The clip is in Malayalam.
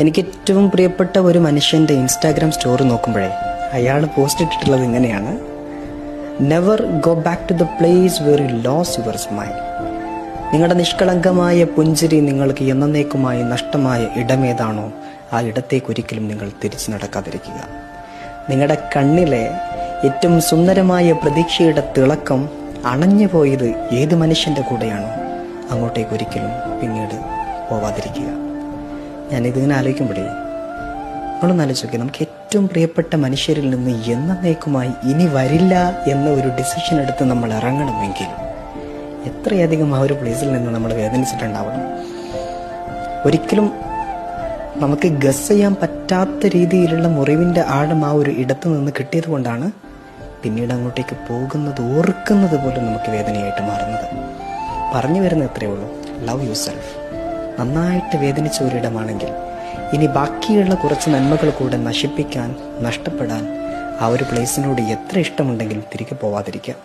എനിക്ക് ഏറ്റവും പ്രിയപ്പെട്ട ഒരു മനുഷ്യൻ്റെ ഇൻസ്റ്റാഗ്രാം സ്റ്റോറി നോക്കുമ്പോഴേ അയാൾ പോസ്റ്റ് ഇട്ടിട്ടുള്ളത് ഇങ്ങനെയാണ്: never go back to the place where you lose your smile. നിങ്ങളുടെ നിഷ്കളങ്കമായ പുഞ്ചിരി നിങ്ങൾക്ക് എന്നേക്കുമായി നഷ്ടമായ ഇടമേതാണോ ആ ഇടത്തേക്ക് ഒരിക്കലും നിങ്ങൾ തിരിച്ചു നടക്കാതിരിക്കുക. നിങ്ങളുടെ കണ്ണിലെ ഏറ്റവും സുന്ദരമായ പ്രതീക്ഷയുടെ തിളക്കം അണഞ്ഞു പോയത് ഏത് മനുഷ്യൻ്റെ കൂടെയാണോ അങ്ങോട്ടേക്ക് ഒരിക്കലും പിന്നീട് പോവാതിരിക്കുക. ഞാനിതിങ്ങനെ ആലോചിക്കുമ്പോഴേ നമ്മളൊന്ന് ആലോചിക്കുക, നമുക്ക് ഏറ്റവും പ്രിയപ്പെട്ട മനുഷ്യരിൽ നിന്ന് എന്നേക്കുമായി ഇനി വരില്ല എന്ന ഒരു ഡിസിഷൻ എടുത്ത് നമ്മൾ ഇറങ്ങണമെങ്കിൽ എത്രയധികം ആ ഒരു പ്ലേസിൽ നിന്ന് നമ്മൾ വേദനിച്ചിട്ടുണ്ടാവണം. ഒരിക്കലും നമുക്ക് ഗസ് ചെയ്യാൻ പറ്റാത്ത രീതിയിലുള്ള മുറിവിൻ്റെ ആഴം ആ ഒരു ഇടത്ത് നിന്ന് കിട്ടിയത് കൊണ്ടാണ് പിന്നീട് അങ്ങോട്ടേക്ക് പോകുന്നത് ഓർക്കുന്നത് പോലും നമുക്ക് വേദനയായിട്ട് മാറുന്നത്. പറഞ്ഞു വരുന്നത് എത്രയേ ഉള്ളൂ, ലവ് യു സെൽഫ്. നന്നായിട്ട് വേദനിച്ച ഒരിടമാണെങ്കിൽ ഇനി ബാക്കിയുള്ള കുറച്ച് നന്മകൾ കൂടെ നശിപ്പിക്കാൻ, നഷ്ടപ്പെടാൻ ആ ഒരു പ്ലേസിനോട് എത്ര ഇഷ്ടമുണ്ടെങ്കിലും തിരികെ പോവാതിരിക്കാം.